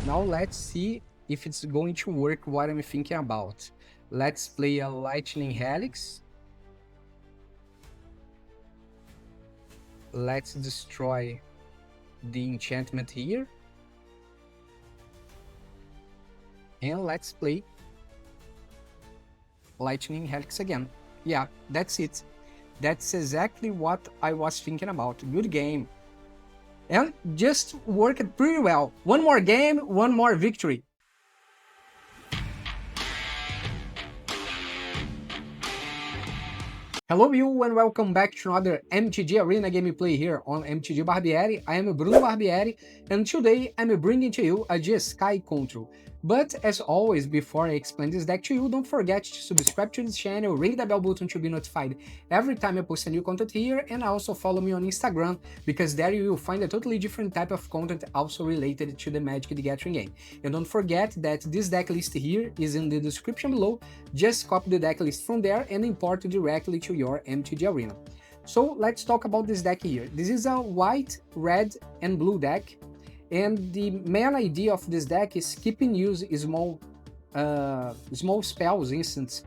Now let's see if it's going to work what I'm thinking about. Let's play a Lightning Helix. Let's destroy the enchantment here. And let's play Lightning Helix again. Yeah, that's it. That's exactly what I was thinking about. Good game. And just worked pretty well. One more game, one more victory. Hello you and welcome back to another MTG Arena gameplay here on MTG Barbieri. I am Bruno Barbieri and today I'm bringing to you a Jeskai Control. But as always, before I explain this deck to you, don't forget to subscribe to this channel, ring the bell button to be notified every time I post a new content here, and also follow me on Instagram, because there you will find a totally different type of content also related to the Magic the Gathering game. And don't forget that this deck list here is in the description below. Just copy the deck list from there and import it directly to your MTG Arena. So let's talk about this deck here. This is a white, red, and blue deck. And the main idea of this deck is keeping use small spells, instants,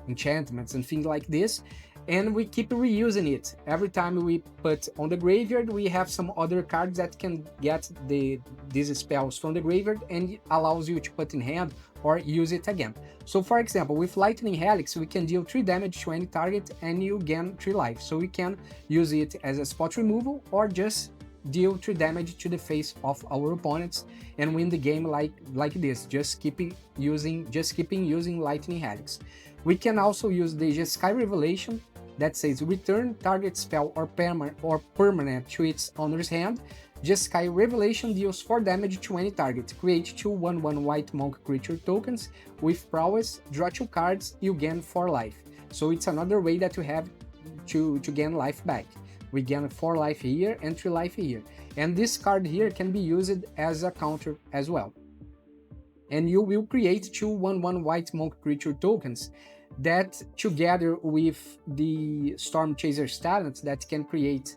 enchantments, and things like this, and we keep reusing it. Every time we put on the graveyard, we have some other cards that can get these spells from the graveyard and it allows you to put in hand or use it again. So for example, with Lightning Helix, we can deal 3 damage to any target and you gain 3 life. So we can use it as a spot removal or just deal 3 damage to the face of our opponents and win the game like this, just keeping using Lightning Helix. We can also use the Jeskai Revelation that says return target spell or permanent to its owner's hand. Jeskai Revelation deals 4 damage to any target. Create 2/1/1 white monk creature tokens with Prowess, draw 2 cards, you gain 4 life. So it's another way that you have to gain life back. We gain 4 life here and 3 life here. And this card here can be used as a counter as well. And you will create 2/1/1 white monk creature tokens that, together with the Stormchaser talents that can create,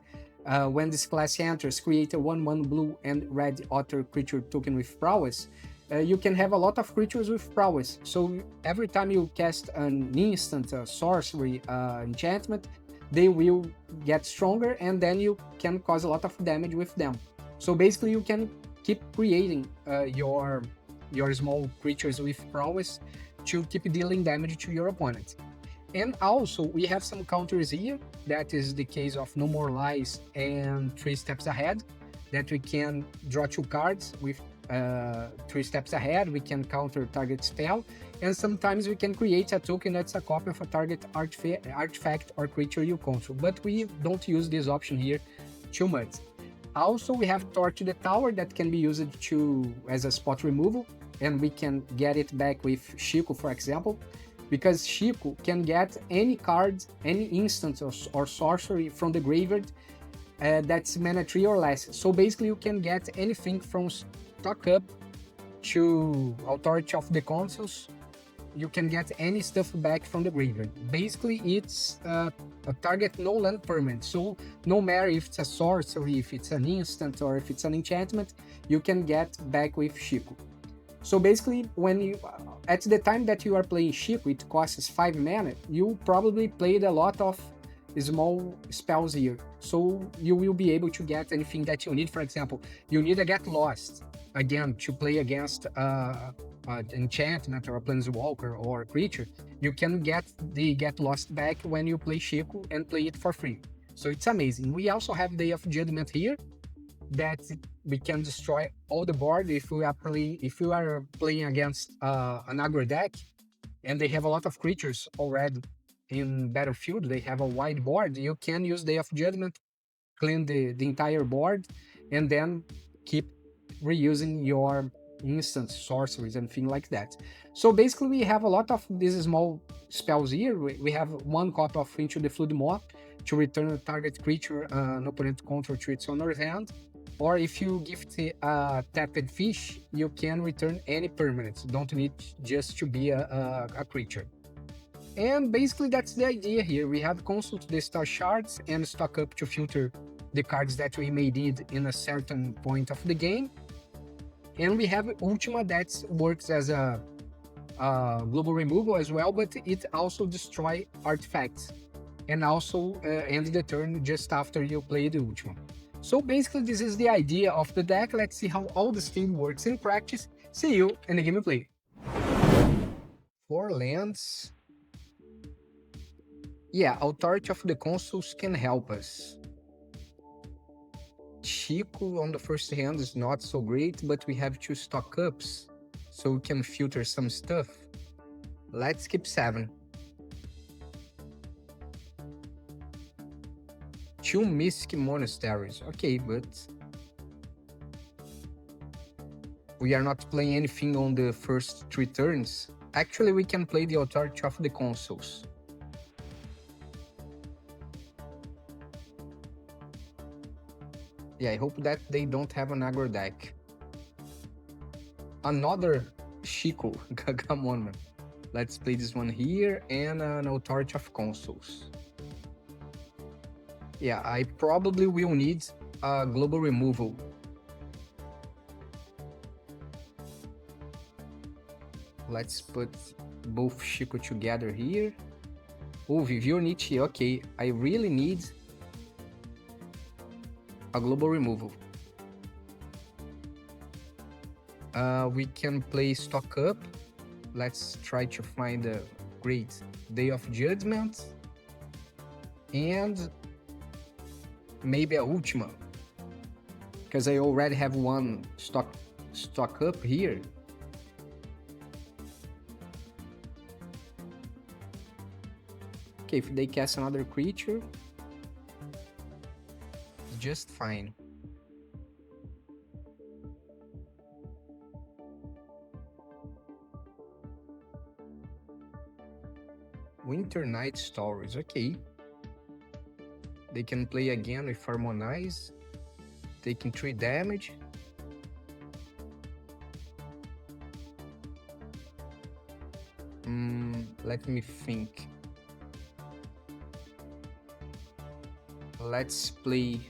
when this class enters, create a 1/1 blue and red otter creature token with Prowess. You can have a lot of creatures with Prowess. So every time you cast an instant, a sorcery, enchantment, they will get stronger and then you can cause a lot of damage with them. So basically you can keep creating your small creatures with Prowess to keep dealing damage to your opponent. And also we have some counters here. That is the case of No More Lies and 3 Steps Ahead, that we can draw 2 cards with 3 steps ahead. We can counter target spell, and sometimes we can create a token that's a copy of a target artifact or creature you control, but we don't use this option here too much. Also, we have Torch the Tower that can be used as a spot removal, and we can get it back with Shiko, for example, because Shiko can get any card, any instant or sorcery from the graveyard that's mana 3 or less. So basically you can get anything from Stock Up to Authority of the Consuls. You can get any stuff back from the graveyard. Basically it's a target no land permanent, so no matter if it's a sorcery, if it's an instant, or if it's an enchantment, you can get back with Shiko. So basically, when you at the time that you are playing Shiko, it costs 5 mana, you probably played a lot of small spells here, so you will be able to get anything that you need. For example, you need a Get Lost, again, to play against an enchantment or a planeswalker or a creature. You can get the Get Lost back when you play Shiko and play it for free. So it's amazing. We also have Day of Judgment here, that we can destroy all the board if you are playing against an aggro deck and they have a lot of creatures already in battlefield. They have a wide board. You can use Day of Judgment, clean the entire board, and then keep reusing your instant sorceries and things like that. So basically we have a lot of these small spells here. We have 1 copy of Into the Flood Moth to return a target creature an opponent control to its owner's hand. Or if you gift a tapped fish, you can return any permanent. Don't need just to be a creature. And basically that's the idea here. We have consult the star shards and stock up to filter the cards that we may need in a certain point of the game. And we have Ultima that works as a global removal as well, but it also destroy artifacts and also end the turn just after you play the Ultima. So basically this is the idea of the deck. Let's see how all this thing works in practice. See you in the gameplay. 4 lands. Yeah, Authority of the Consuls can help us. Shiko on the first hand is not so great, but we have 2 stock ups, so we can filter some stuff. Let's keep 7. 2 Mystic Monasteries. Okay, but we are not playing anything on the first 3 turns. Actually, we can play the Authority of the Consuls. Yeah, I hope that they don't have an aggro deck. Another Shiko. Come on, man. Let's play this one here and an Authority of Consuls. Yeah, I probably will need a global removal. Let's put both Shiko together here. Oh, Vivionichi, okay. I really need a global removal. We can play stock up. Let's try to find a great Day of Judgment. And maybe a Ultima. Because I already have one stock up here. Okay, if they cast another creature, just fine. Winter Night Stories, okay. They can play again with Harmonize, taking 3 damage. Let me think. Let's play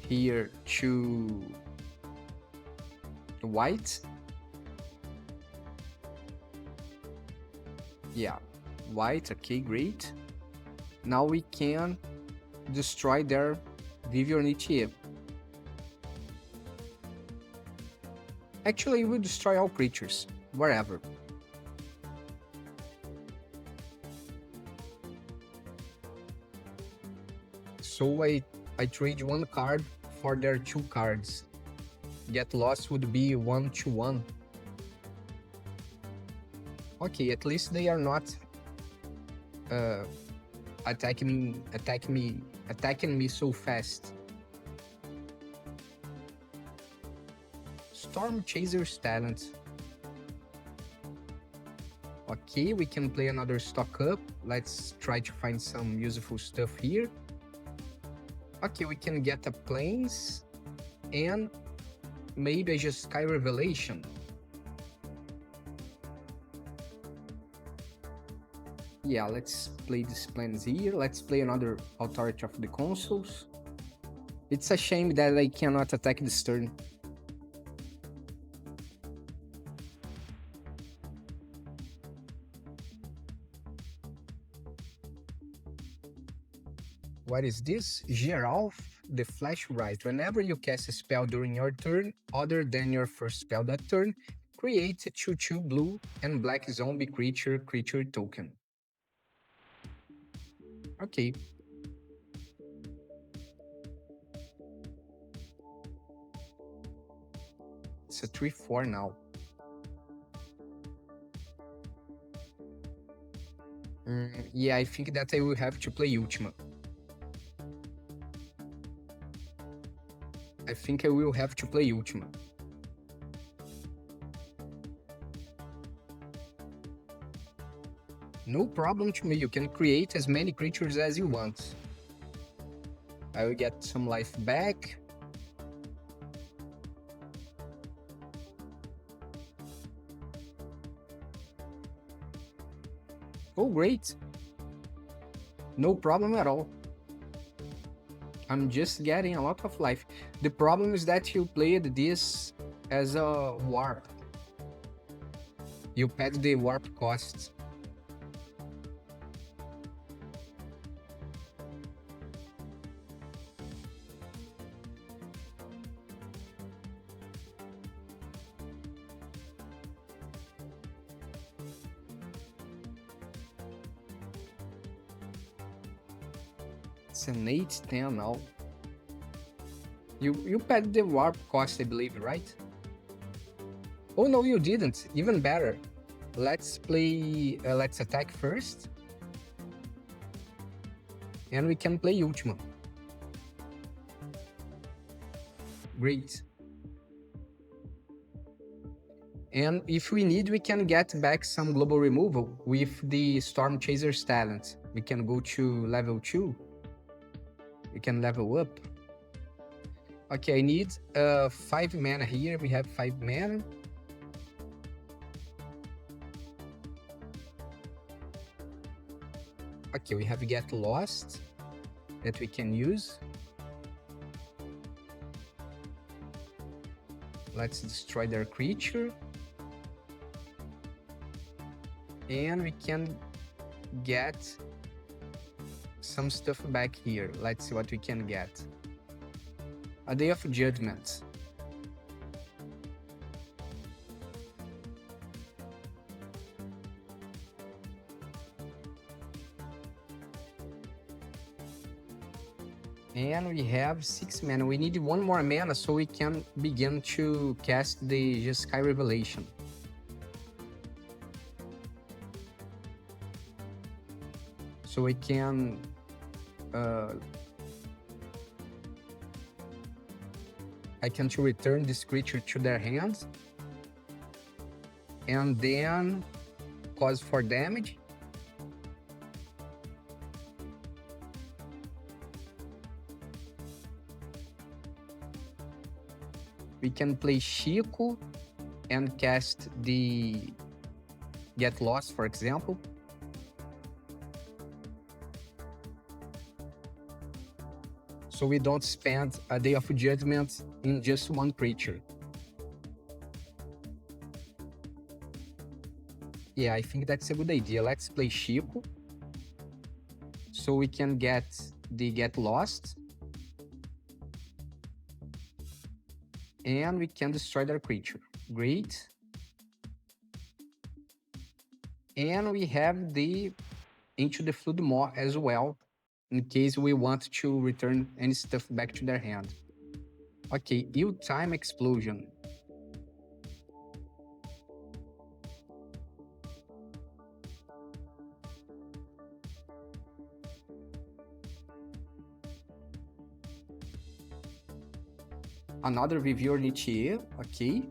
here 2 white. Yeah, white, okay, great. Now we can destroy their Vivionichi. Actually, we'll destroy all creatures, wherever. So I trade 1 card for their 2 cards. Get lost would be 1/1. Okay, at least they are not attacking me so fast. Stormchaser's talent. Okay, we can play another stock up. Let's try to find some useful stuff here. Okay, we can get a plains and maybe a Jeskai Revelation. Yeah, let's play these plans here. Let's play another Authority of the Consuls. It's a shame that I cannot attack this turn. What is this? Geralf, the Flash Right. Whenever you cast a spell during your turn, other than your first spell that turn, create a 2/2 blue and black zombie creature token. Okay. It's a 3/4 now. Yeah, I think that I will have to play Ultima. I think I will have to play Ultima. No problem to me, you can create as many creatures as you want. I will get some life back. Oh, great. No problem at all. I'm just getting a lot of life. The problem is that you played this as a warp. You paid the warp cost. It's an 8-10 now. You paid the warp cost, I believe, right? Oh no, you didn't. Even better. Let's play. Let's attack first, and we can play Ultima. Great. And if we need, we can get back some global removal with the Stormchaser's talent. We can go to level 2. We can level up. Okay, I need 5 mana here. We have 5 mana. Okay, we have Get Lost that we can use. Let's destroy their creature. And we can get some stuff back here. Let's see what we can get. A Day of Judgment. And we have 6 mana. We need 1 more mana so we can begin to cast the Jeskai Revelation. So we can I can to return this creature to their hands and then cause 4 damage. We can play Shiko and cast the Get Lost, for example. So we don't spend a Day of Judgment in just 1 creature. Yeah, I think that's a good idea. Let's play Shiko. So we can get the Get Lost. And we can destroy their creature. Great. And we have the Into the Flood Maw as well, in case we want to return any stuff back to their hand. Okay, Time Explosion. Another Viveur Nichier, okay.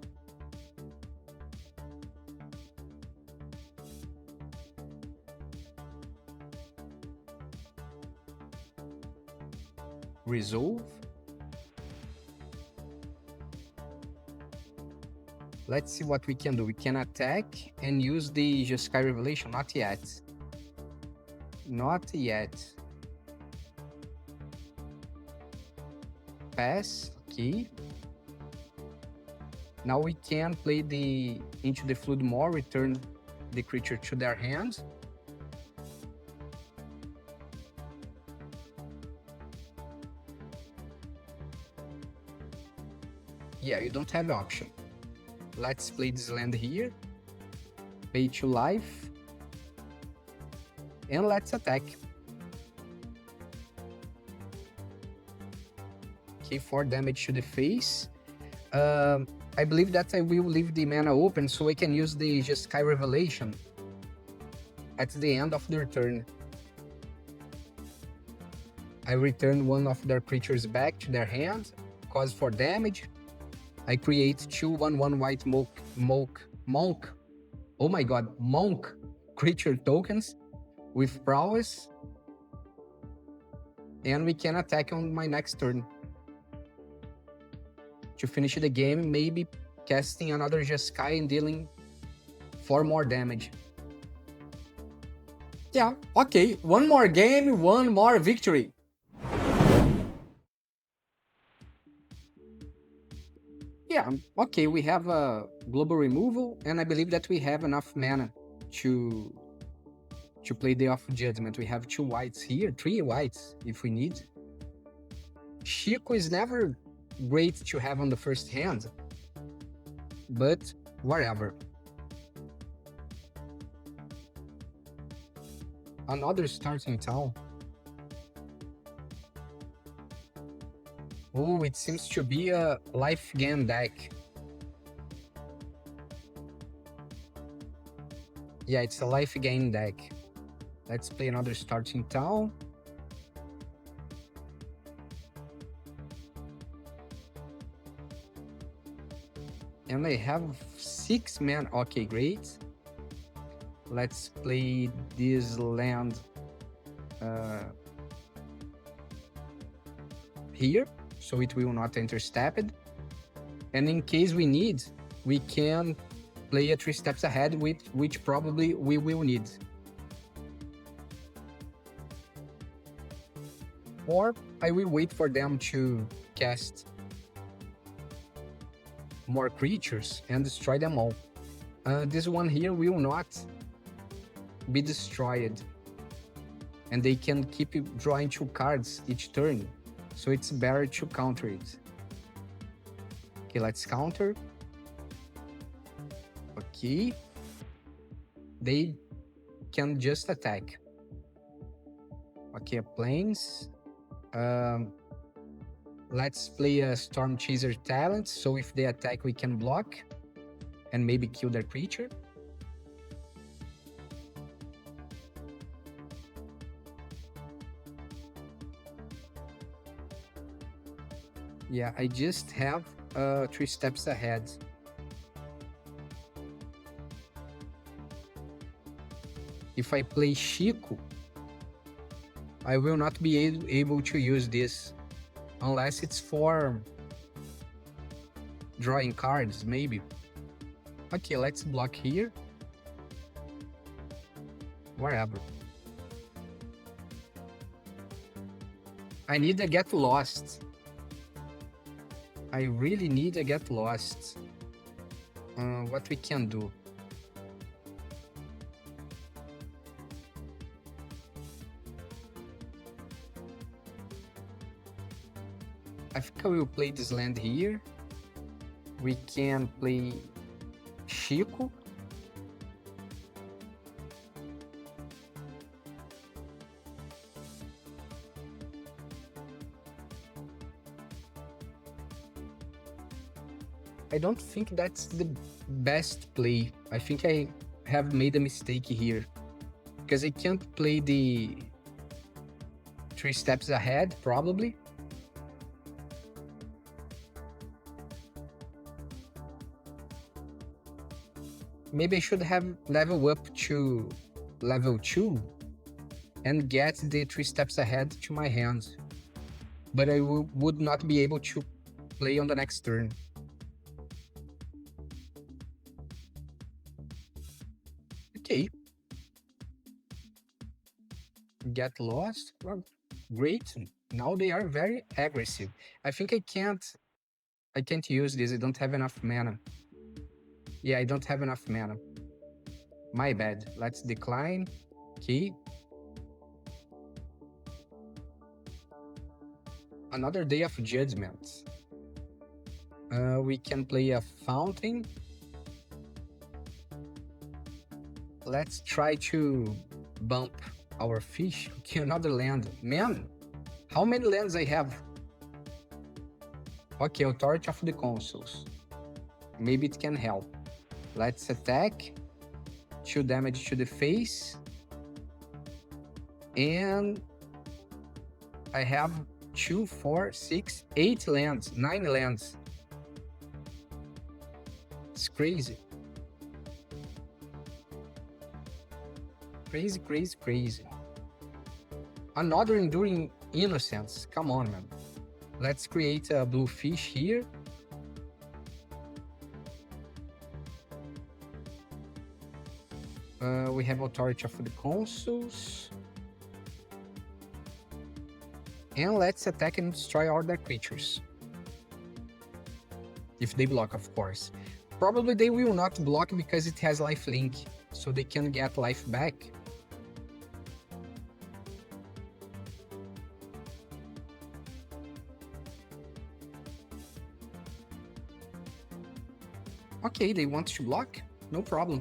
Resolve. Let's see what we can do. We can attack and use the Jeskai Revelation. Not yet. Not yet. Pass. Okay. Now we can play the Into the Flood Maw, return the creature to their hands. Yeah, you don't have the option. Let's play this land here. Pay 2 life. And let's attack. Okay, 4 damage to the face. I believe that I will leave the mana open so I can use the Jeskai Revelation at the end of their turn. I return 1 of their creatures back to their hand, cause 4 damage. I create 2 1/1 white monk. Oh my god, monk creature tokens with Prowess. And we can attack on my next turn. To finish the game, maybe casting another Jeskai and dealing 4 more damage. Yeah, okay. 1 more game, 1 more victory. Yeah, okay, we have a global removal, and I believe that we have enough mana to play the Off Judgment. We have 2 whites here, 3 whites if we need. Shiko is never great to have on the first hand, but whatever. Another starting town. Oh, it seems to be a life gain deck. Yeah, it's a life gain deck. Let's play another starting town. And I have 6 mana. Okay, great. Let's play this land here, so it will not enter stepped. And in case we need, we can play a 3 steps ahead, which probably we will need. Or I will wait for them to cast more creatures and destroy them all. This one here will not be destroyed, and they can keep drawing 2 cards each turn, so it's better to counter it. Okay, let's counter. Okay, they can just attack. Okay, planes. Let's play a Stormchaser talent, so if they attack we can block and maybe kill their creature. Yeah, I just have 3 steps ahead. If I play Shiko, I will not be able to use this unless it's for drawing cards, maybe. Okay, let's block here. Whatever. I need a Get Lost. I really need a Get Lost. What we can do? I think I will play this land here. We can play Shiko. I don't think that's the best play. I think I have made a mistake here, because I can't play the 3 steps ahead, probably. Maybe I should have leveled up to level 2 and get the 3 steps ahead to my hand, but I would not be able to play on the next turn. Okay. Get Lost. Well, great. Now they are very aggressive. I think I can't use this. I don't have enough mana. Yeah, I don't have enough mana. My bad. Let's decline. Okay. Another Day of Judgment. We can play a Fountain. Let's try to bump our fish. Okay, another land. Man, how many lands I have? Okay, Authority of the Consuls. Maybe it can help. Let's attack. 2 damage to the face. And I have 2, 4, 6, 8 lands, 9 lands. It's crazy. Crazy, crazy, crazy. Another Enduring Innocence. Come on, man. Let's create a blue fish here. We have Authority of the Consuls. And let's attack and destroy all their creatures. If they block, of course. Probably they will not block because it has lifelink, so they can get life back. Okay, they want to block? No problem.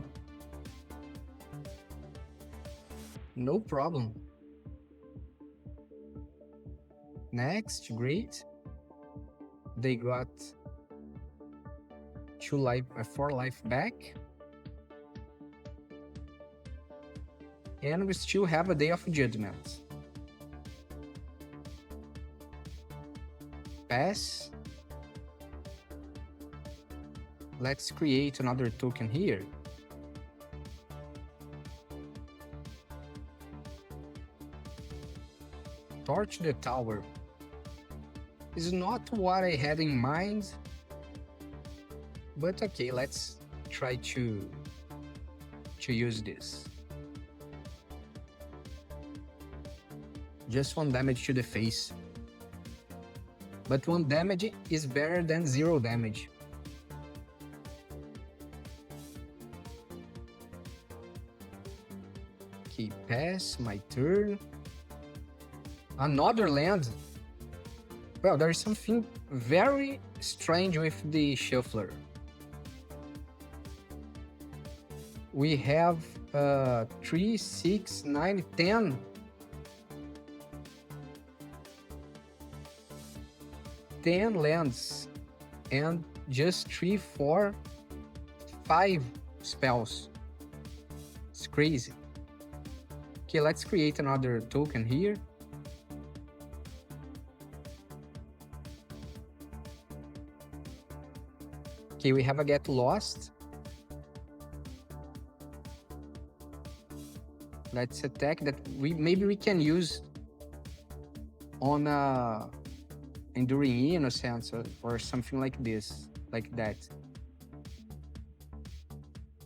No problem. Next, great. They got 4 life back. And we still have a Day of Judgment. Pass. Let's create another token here. Torch the tower. Is not what I had in mind, but okay, let's try to use this. Just 1 damage to the face. But 1 damage is better than 0 damage. Okay, pass, my turn. Another land? Well, there is something very strange with the shuffler. We have 3, 6, 9, 10. 10 lands and just 3, 4, 5 spells. It's crazy. Okay, let's create another token here. Okay, we have a Get Lost. Let's attack that. Maybe we can use on Enduring Innocence or something like this, like that.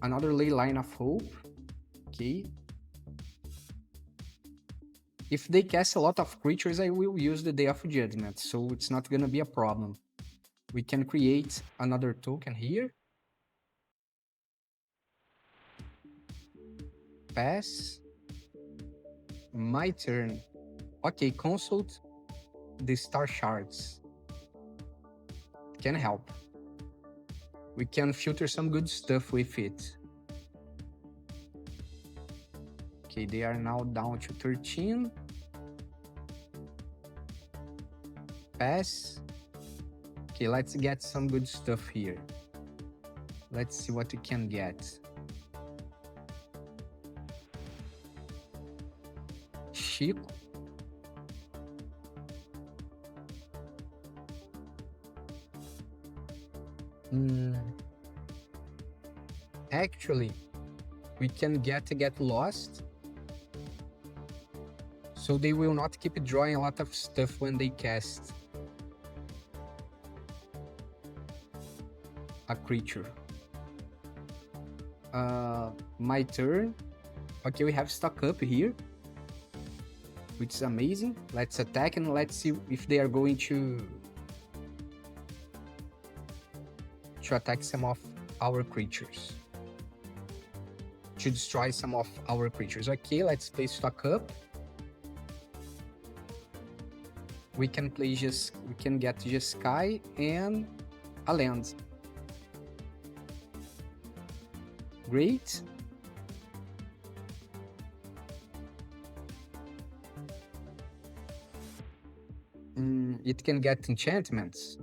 Another Ley Line of Hope. Okay. If they cast a lot of creatures, I will use the Day of Judgment, so it's not gonna be a problem. We can create another token here. Pass. My turn. Okay, consult the star shards. Can help. We can filter some good stuff with it. Okay, they are now down to 13. Pass. Okay, let's get some good stuff here. Let's see what we can get. Shiko. Actually, we can get Lost. So they will not keep drawing a lot of stuff when they cast a creature. My turn. Okay, we have stock up here, which is amazing. Let's attack and let's see if they are going to attack some of our creatures, to destroy some of our creatures. Okay, let's play stock up. We can get Jeskai and a land. Great. It can get enchantments.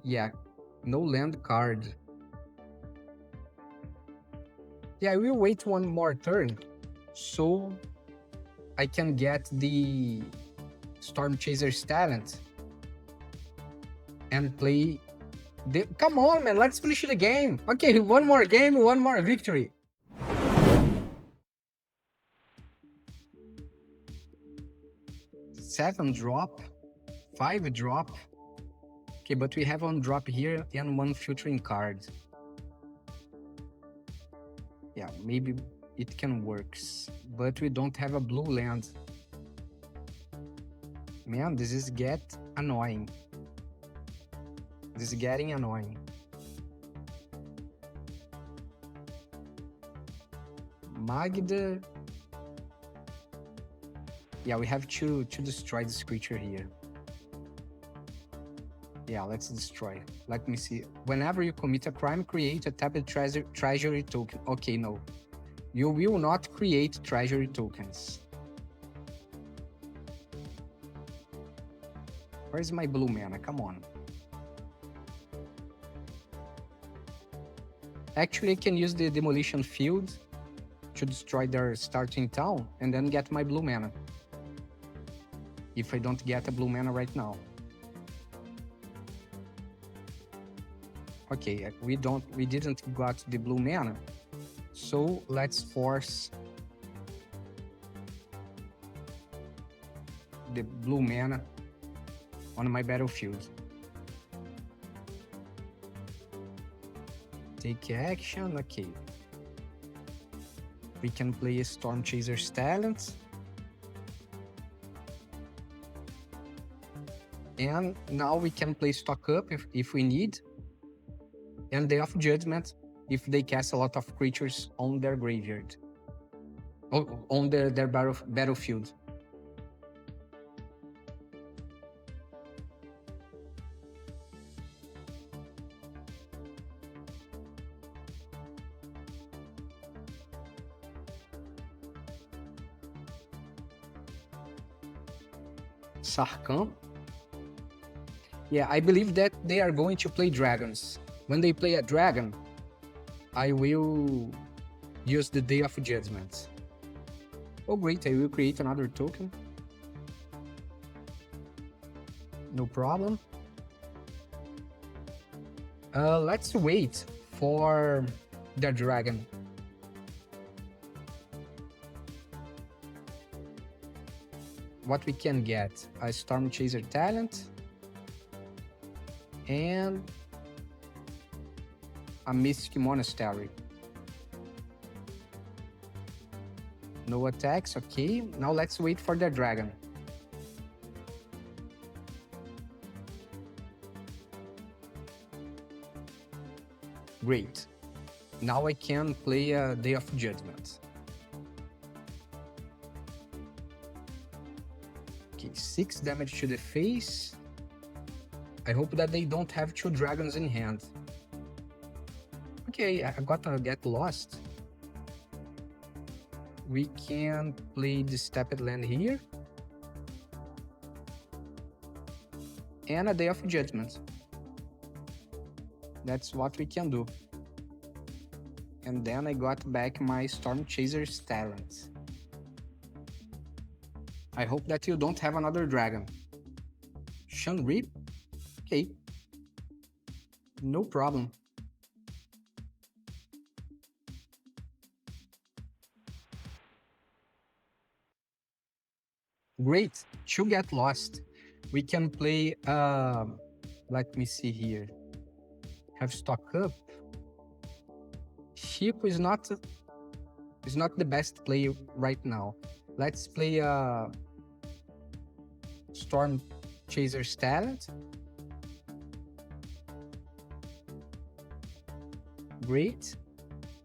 Yeah, no land card. Yeah, I will wait 1 more turn so I can get the Stormchaser's talent and play the... Come on, man, let's finish the game. Okay, 1 more game, 1 more victory. Seven drop, 5 drop. Okay, but we have 1 drop here and 1 filtering card. Yeah, maybe it can work, but we don't have a blue land. Man, this is get annoying. This is getting annoying. Magda. Yeah, we have to destroy this creature here. Yeah, let's destroy. Let me see. Whenever you commit a crime, create a tapped treasury token. Okay, no. You will not create treasury tokens. Where's my blue mana? Come on. Actually, I can use the demolition field to destroy their starting town and then get my blue mana. If I don't get a blue mana right now. Okay, we didn't got the blue mana. So let's force the blue mana on my battlefield. Take action, okay. We can play a Stormchaser's talent. And now we can play Stock Up if we need. And Day of Judgment if they cast a lot of creatures on their graveyard. On their battlefield. Sarkhan. Yeah, I believe that they are going to play dragons. When they play a dragon, I will use the Day of Judgment. Oh great, I will create another token. No problem. Let's wait for the dragon. What we can get? A Stormchaser talent. And a Mystic Monastery. No attacks, okay. Now let's wait for the dragon. Great. Now I can play a Day of Judgment. Okay, 6 damage to the face. I hope that they don't have 2 dragons in hand. Okay, I gotta get lost. We can play the stepped land here. And a Day of Judgment. That's what we can do. And then I got back my Stormchaser's talent. I hope that you don't have another dragon. Shanri? Okay. No problem. Great, to get lost. We can play, let me see here. Have Stock Up. Shiko is not the best play right now. Let's play Stormchaser's talent. Great.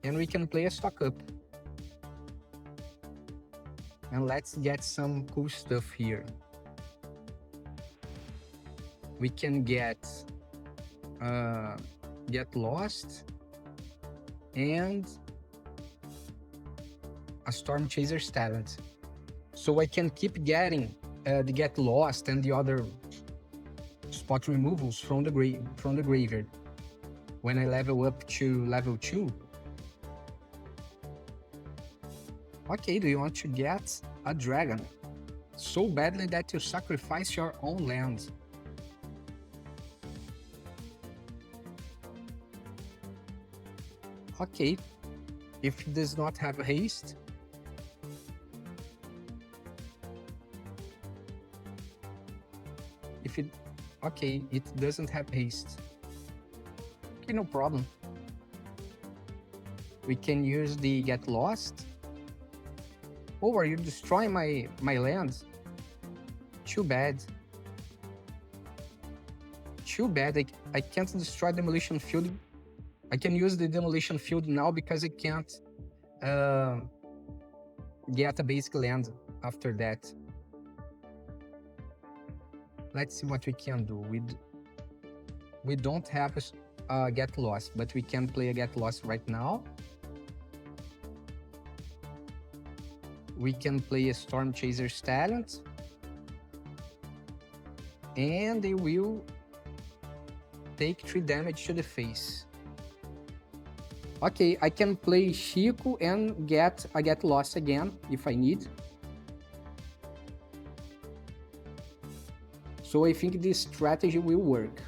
And we can play a Stock Up. And let's get some cool stuff here. We can get lost and a Stormchaser's talent. So I can keep getting the get lost and the other spot removals from the graveyard. When I level up to level 2. Okay, do you want to get a dragon? So badly that you sacrifice your own land. Okay, if it does not have haste. Okay, it doesn't have haste. Okay, no problem. We can use the get lost. Oh, are you destroying my lands? Too bad. too bad. I can't destroy demolition field. I can use the demolition field now because I can't get a basic land after that. Let's see what we can do. We don't have a get lost, but we can play a get lost right now. We can play a Stormchaser's talent, and they will take 3 damage to the face. Okay, I can play Shiko and get a get lost again if I need. So I think this strategy will work.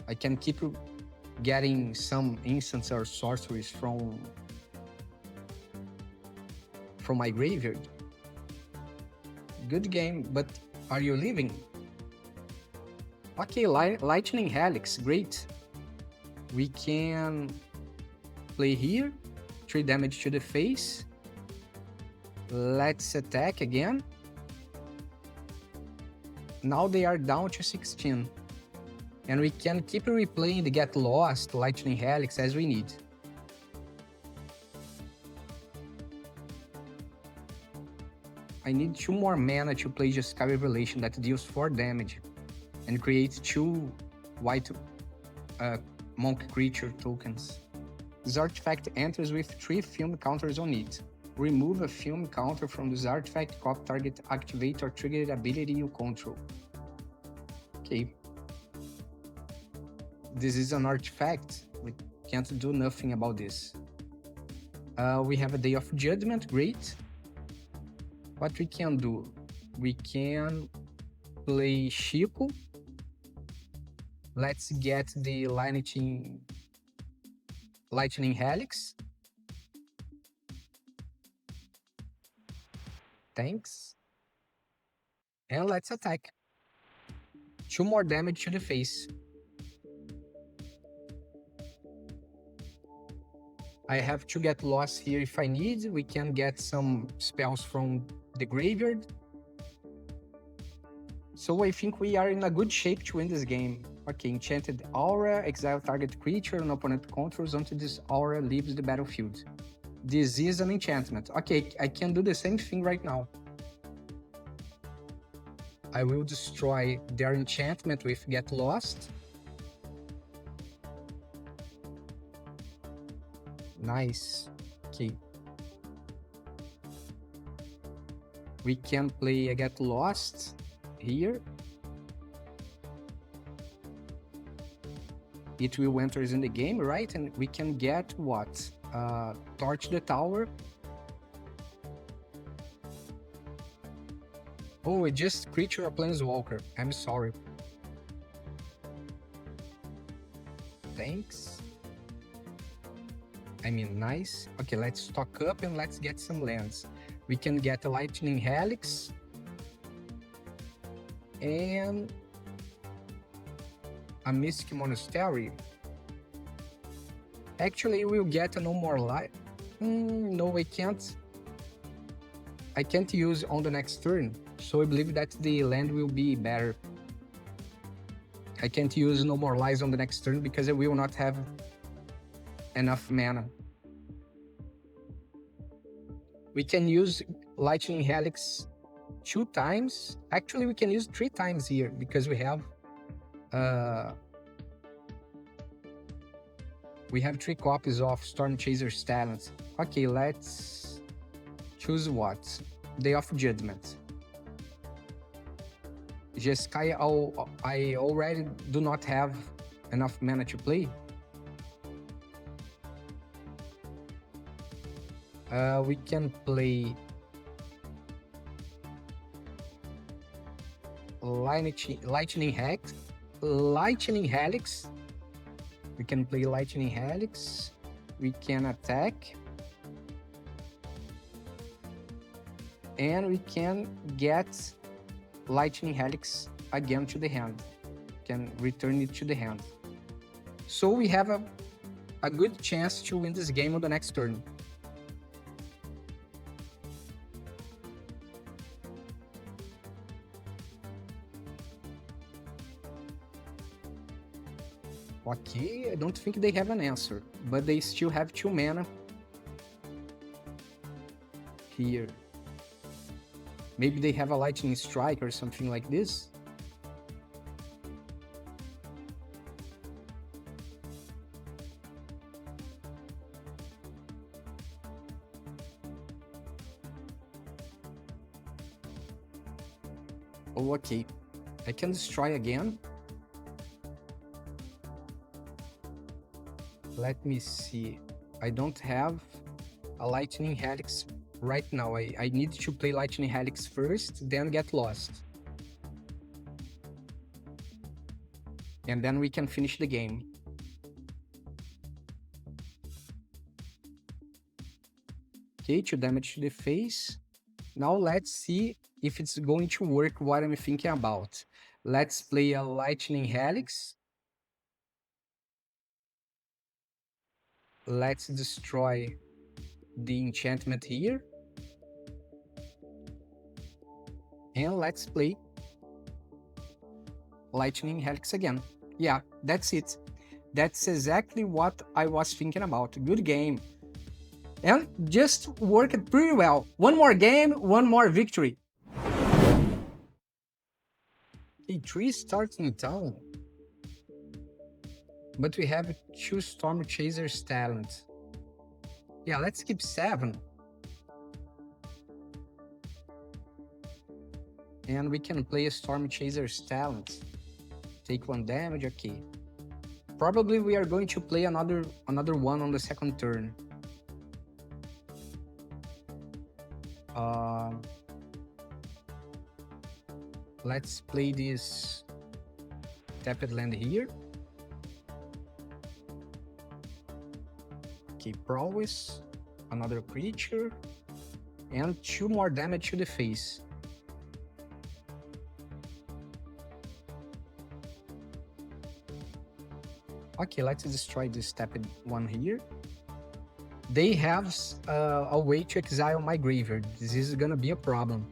I can keep getting some instants or sorceries from my graveyard. Good game, but are you leaving? Okay, Lightning Helix, great. We can play here, 3 damage to the face. Let's attack again. Now they are down to 16. And we can keep replaying the Get Lost Lightning Helix as we need. I need 2 more mana to play Jeskai Revelation that deals 4 damage and creates 2 white monk creature tokens. This artifact enters with 3 film counters on it. Remove a film counter from this artifact, copy target, activate or trigger ability you control. Okay. This is an artifact. We can't do nothing about this. We have a Day of Judgment, great. What we can do? We can play Shiko. Let's get the Lightning Helix. Thanks. And let's attack. 2 more damage to the face. I have to get lost here if I need. We can get some spells from the graveyard. So I think we are in a good shape to win this game. Okay, Enchanted Aura, exile target creature an opponent controls until this aura leaves the battlefield. This is an enchantment. Okay, I can do the same thing right now. I will destroy their enchantment with Get Lost. Nice. Okay. We can play a Get Lost here. It will enter in the game, right? And we can get what? Torch the tower. Oh, it just creature a planeswalker. I'm sorry. Thanks. I mean, nice. Okay, let's stock up and let's get some lands. We can get a Lightning Helix. And a Mystic Monastery. Actually, we'll get a No More Life. No, I can't. I can't use on the next turn. So I believe that the land will be better. I can't use No More Lies on the next turn because I will not have enough mana. We can use Lightning Helix 2 times. Actually, we can use 3 times here because we have 3 copies of Stormchaser's talent. Okay, let's choose what? Day of Judgment. Jeskai, I already do not have enough mana to play. We can play Lightning Helix. We can play Lightning Helix. We can attack. And we can get Lightning Helix again to the hand. Can return it to the hand. So we have a good chance to win this game on the next turn. Okay, I don't think they have an answer, but they still have 2 mana here. Maybe they have a lightning strike or something like this. Oh, okay. I can destroy again. Let me see. I don't have a Lightning Helix right now. I need to play Lightning Helix first, then get lost. And then we can finish the game. Okay, 2 damage to the face. Now let's see if it's going to work what I'm thinking about. Let's play a Lightning Helix. Let's destroy the enchantment here. And let's play Lightning Helix again. Yeah, that's it. That's exactly what I was thinking about. Good game. And just worked pretty well. One more game, one more victory. A 3 starts in town. But we have 2 Stormchasers talent. Yeah, let's keep 7. And we can play a Stormchaser's talent. Take 1 damage, okay. Probably we are going to play another one on the second turn. Let's play this tapped land here. Okay, Prowess, another creature, and 2 more damage to the face. Okay, let's destroy this tapped one here. They have a way to exile my graveyard. This is gonna be a problem.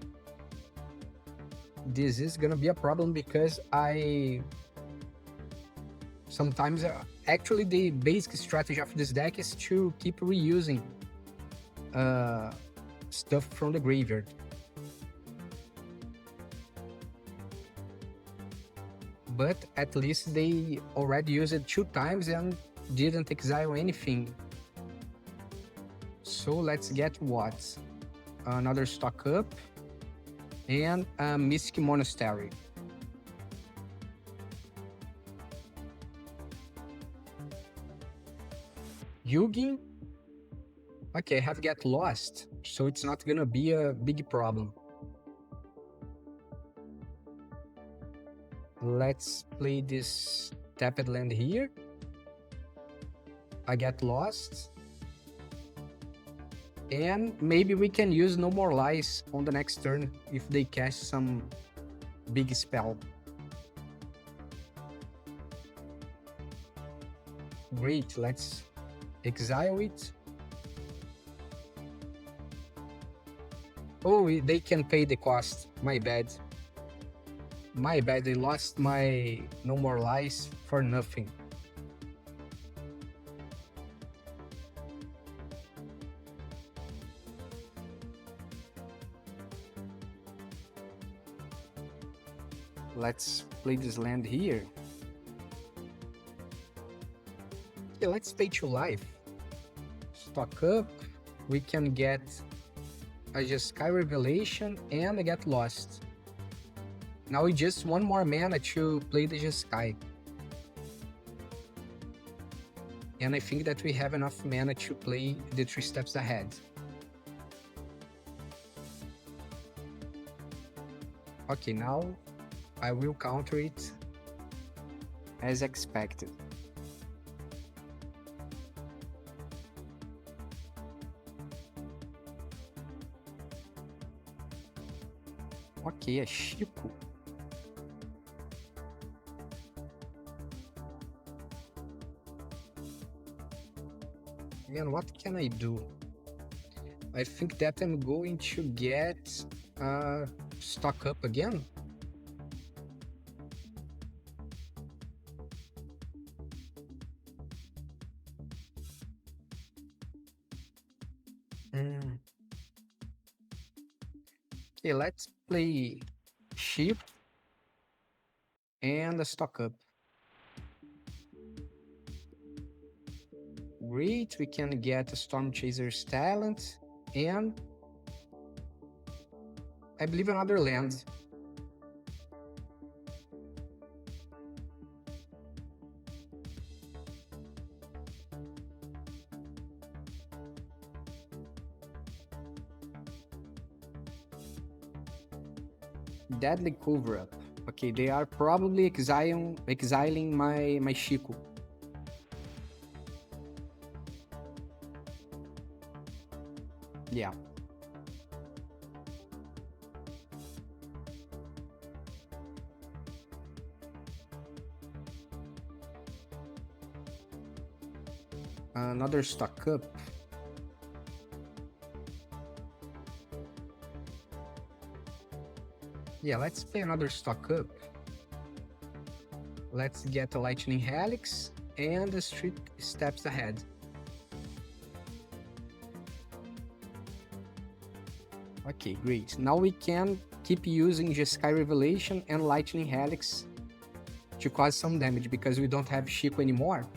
This is gonna be a problem because sometimes actually the basic strategy of this deck is to keep reusing stuff from the graveyard. But at least they already used it 2 times and didn't exile anything. So let's get what? Another stock up and a Mystic Monastery. Yugi. Okay, I have get lost, so it's not gonna be a big problem. Let's play this tapped land here. I get lost. And maybe we can use No More Lies on the next turn if they cast some big spell. Great, let's exile it. Oh, they can pay the cost. My bad. My bad, I lost my No More Lies for nothing. Let's play this land here. Okay, let's pay 2 life. Stock up. We can get a Jeskai Revelation and I get lost. Now we just 1 more mana to play the Jeskai. And I think that we have enough mana to play the 3 steps ahead. Okay, now I will counter it as expected. Ok, é Shiko. And what can I do? I think that I'm going to get stock up again. Mm. Okay, let's play ship and a stock up. Great, we can get a Stormchaser's talent and I believe another land. Deadly cover up. Okay, they are probably exiling my Shiko. Yeah. Another stock up. Yeah, let's play another stock up. Let's get a Lightning Helix and the street steps ahead. Okay, great. Now we can keep using Jeskai Revelation and Lightning Helix to cause some damage because we don't have Shiko anymore.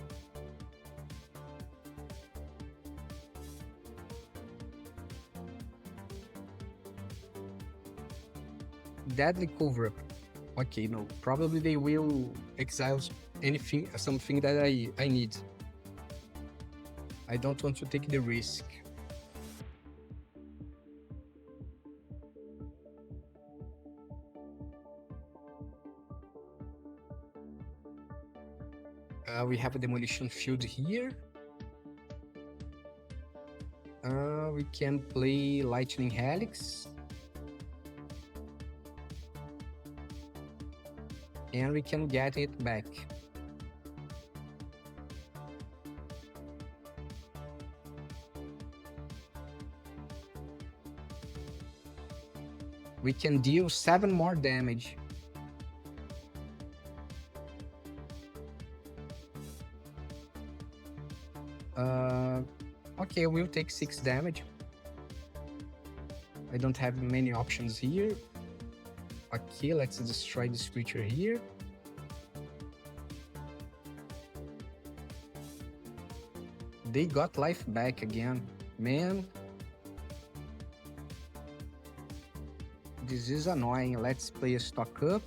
Deadly cover up. Okay, no, probably they will exile anything, something that I need. I don't want to take the risk. We have a demolition field here. We can play Lightning Helix. And we can get it back. We can deal 7 more damage. Okay, we'll take 6 damage. I don't have many options here. Okay, let's destroy this creature here. They got life back again. Man. This is annoying. Let's play a stock up.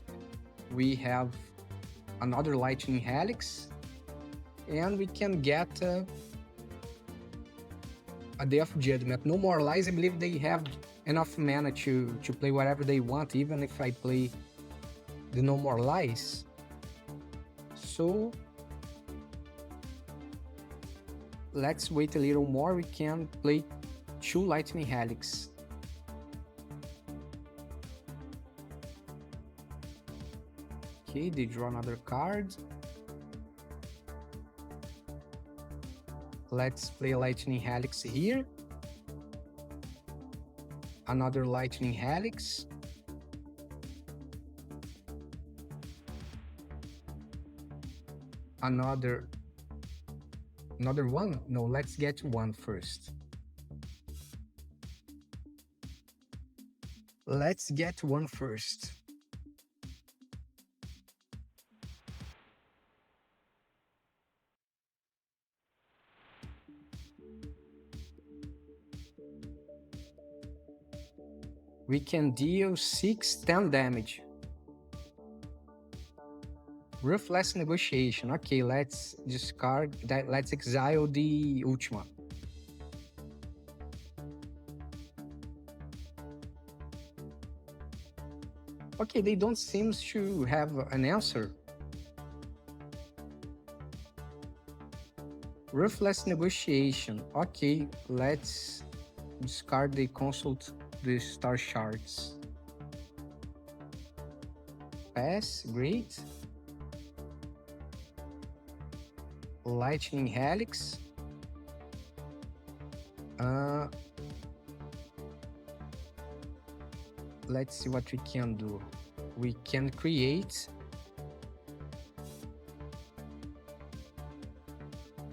We have another Lightning Helix. And we can get a Day of Judgment. No more lies. I believe they have enough mana to play whatever they want, even if I play the No More Lies. So let's wait a little more. We can play 2 Lightning Helix. Okay, they draw another card. Let's play Lightning Helix here. Another Lightning Helix. Another one? No, let's get one first. Let's get one first. We can deal 10 damage. Ruthless Negotiation. Okay, let's discard that. Let's exile the Ultima. Okay, they don't seem to have an answer. Ruthless Negotiation. Okay, let's discard the consult the star shards. Pass, great. Lightning Helix. Let's see what we can do. We can create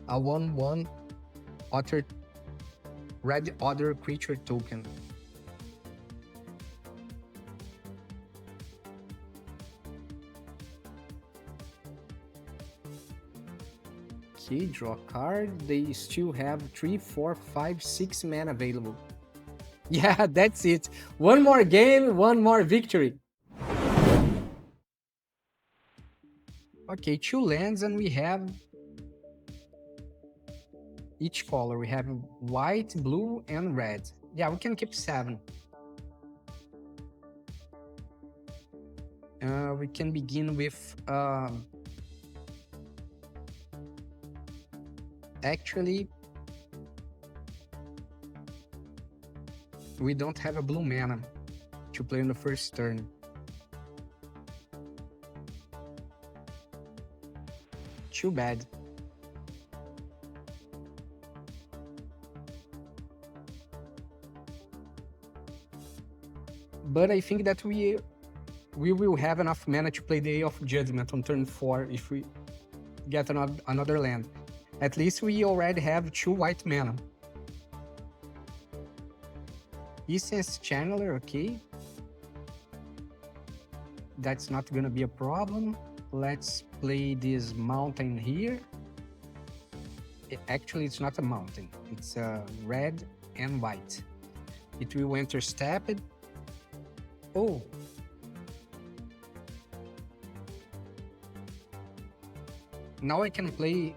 a 1/1 Otter red other creature token. Okay, draw a card. They still have 3, 4, 5, 6 mana available. Yeah, that's it. One more game, one more victory. Okay, 2 lands and we have each color. We have white, blue, and red. Yeah, we can keep 7. We can begin with... actually, we don't have a blue mana to play on the first turn. Too bad. But I think that we will have enough mana to play the Eye of Judgment on turn 4 if we get another land. At least we already have 2 white mana. Essence Channeler, okay. That's not gonna be a problem. Let's play this mountain here. Actually, it's not a mountain. It's red and white. It will enter stepped. Oh. Now I can play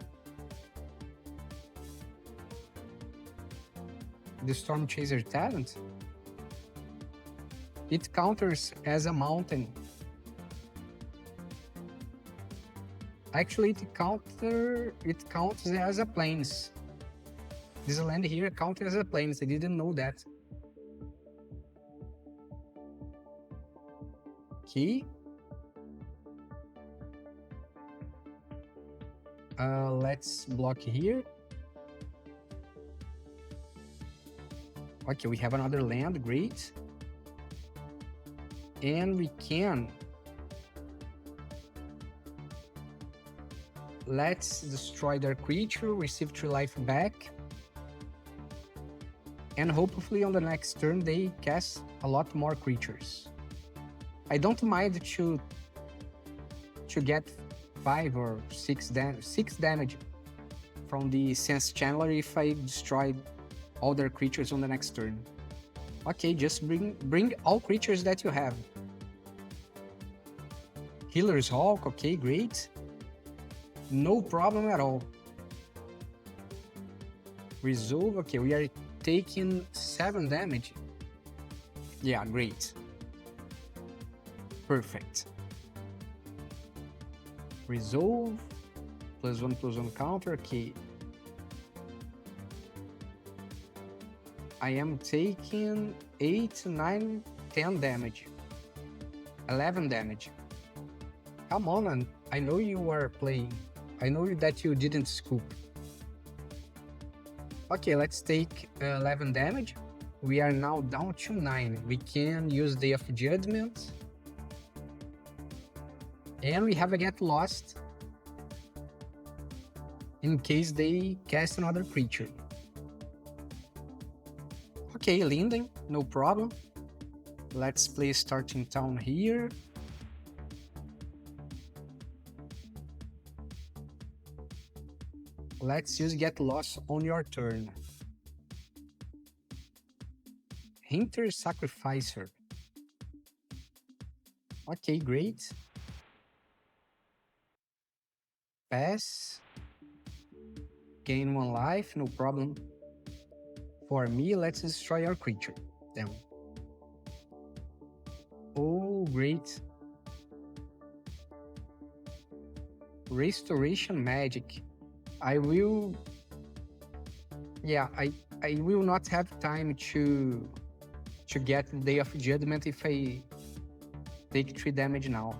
the Stormchaser talent. It counters as a mountain. Actually, it counts as a plains. This land here counts as a plains. I didn't know that. Okay. Let's block here. Okay, we have another land, great. And we can... Let's destroy their creature, receive 3 life back. And hopefully on the next turn they cast a lot more creatures. I don't mind to get 5 or 6 damage from the Sense Channeler if I destroy all their creatures on the next turn. Okay, just bring all creatures that you have. Healer's Hawk, okay, great. No problem at all. Resolve, okay, we are taking 7 damage. Yeah, great. Perfect. Resolve, +1/+1 counter, okay. I am taking 8, 9, 10 damage. 11 damage. Come on, I know you are playing. I know that you didn't scoop. Okay, let's take 11 damage. We are now down to 9. We can use Day of Judgment. And we have a Get Lost in case they cast another creature. Okay, Linden, no problem. Let's play Starting Town here. Let's use Get Lost on your turn. Hinter Sacrificer. Okay, great. Pass. Gain 1 life, no problem. For me, let's destroy our creature. Then. Oh, great. Restoration Magic. I will... Yeah, I will not have time to get the Day of Judgment if I take 3 damage now.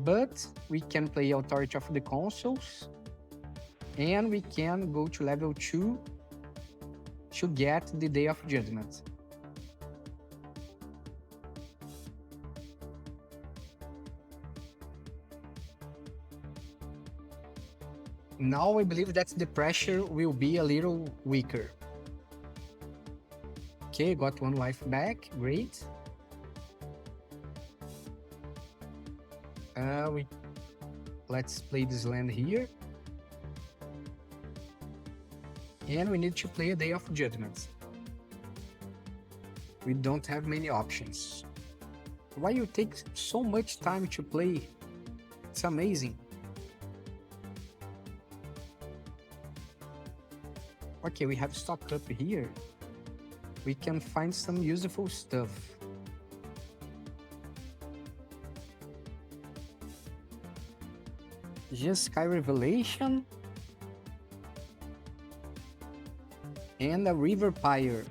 But we can play Authority of the Consuls, and we can go to level 2 to get the Day of Judgment. Now I believe that the pressure will be a little weaker. Okay, got 1 life back, great. Let's play this land here. And we need to play a Day of Judgment. We don't have many options. Why you take so much time to play? It's amazing. Okay, we have stocked up here. We can find some useful stuff. Jeskai Revelation and a River Pyre.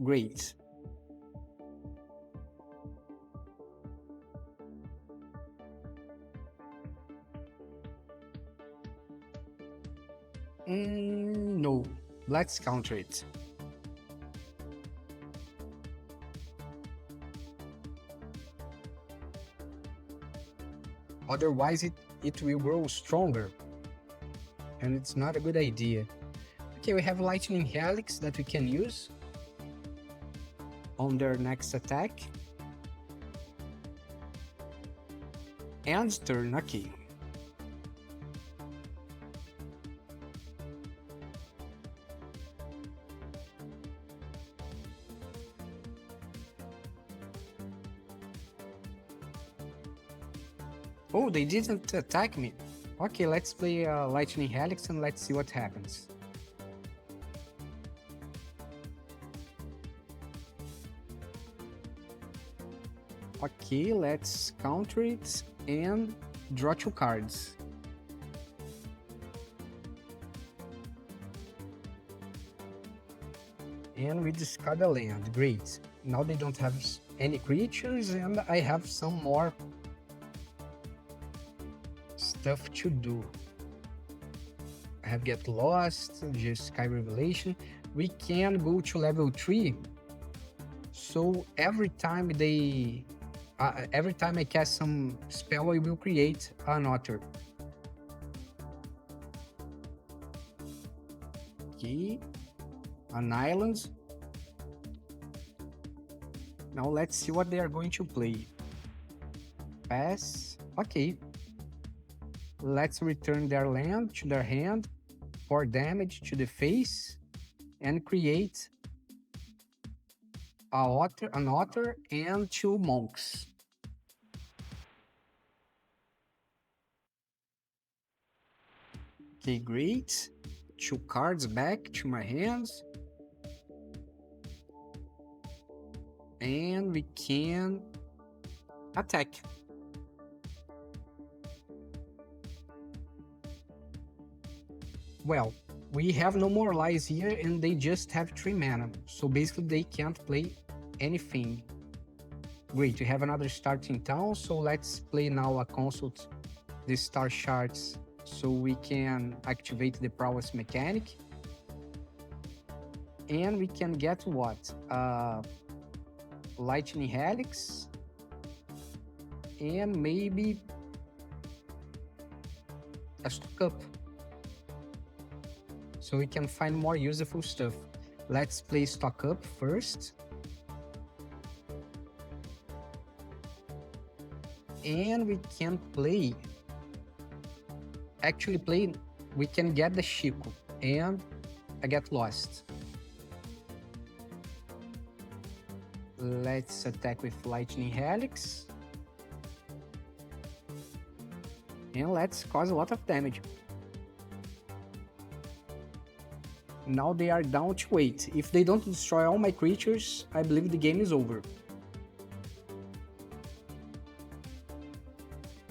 Great. No, let's counter it. Otherwise it will grow stronger, and it's not a good idea. Okay, we have Lightning Helix that we can use on their next attack. And turn, okay. Oh, they didn't attack me. Okay, let's play Lightning Helix and let's see what happens. Okay, let's counter it and draw 2 cards. And we discard a land, great. Now they don't have any creatures and I have some more stuff to do. I have Get Lost, Jeskai Revelation. We can go to level 3. So every time I cast some spell, I will create an otter. Okay, an island. Now let's see what they are going to play. Pass. Okay. Let's return their land to their hand, 4 damage to the face, and create an otter and 2 monks. Okay, great. 2 cards back to my hands. And we can attack. Well, we have no more lies here and they just have 3 mana. So basically they can't play anything. Great, we have another start in town, so let's play now a consult the star shards so we can activate the Prowess mechanic. And we can get what? Lightning Helix. And maybe a stock up. So we can find more useful stuff. Let's play stock up first. And we can play, we can get the Shiko and I get lost. Let's attack with Lightning Helix. And let's cause a lot of damage. Now they are down to 8. If they don't destroy all my creatures, I believe the game is over.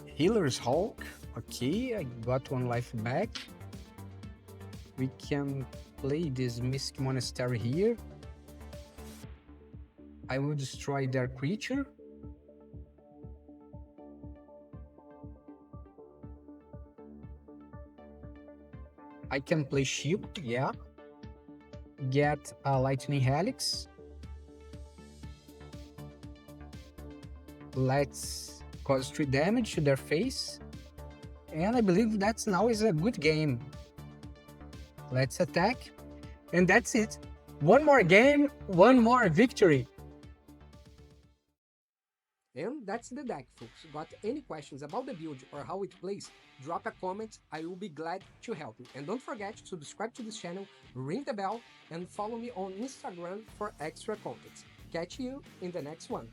Healer's Hulk. Okay, I got 1 life back. We can play this Mystic Monastery here. I will destroy their creature. I can play Shiko, yeah. Get a Lightning Helix. Let's cause 3 damage to their face. And I believe that's now is a good game. Let's attack. And that's it. One more game, one more victory. And that's the deck, folks. Got any questions about the build or how it plays? Drop a comment, I will be glad to help you. And don't forget to subscribe to this channel, ring the bell, and follow me on Instagram for extra content. Catch you in the next one.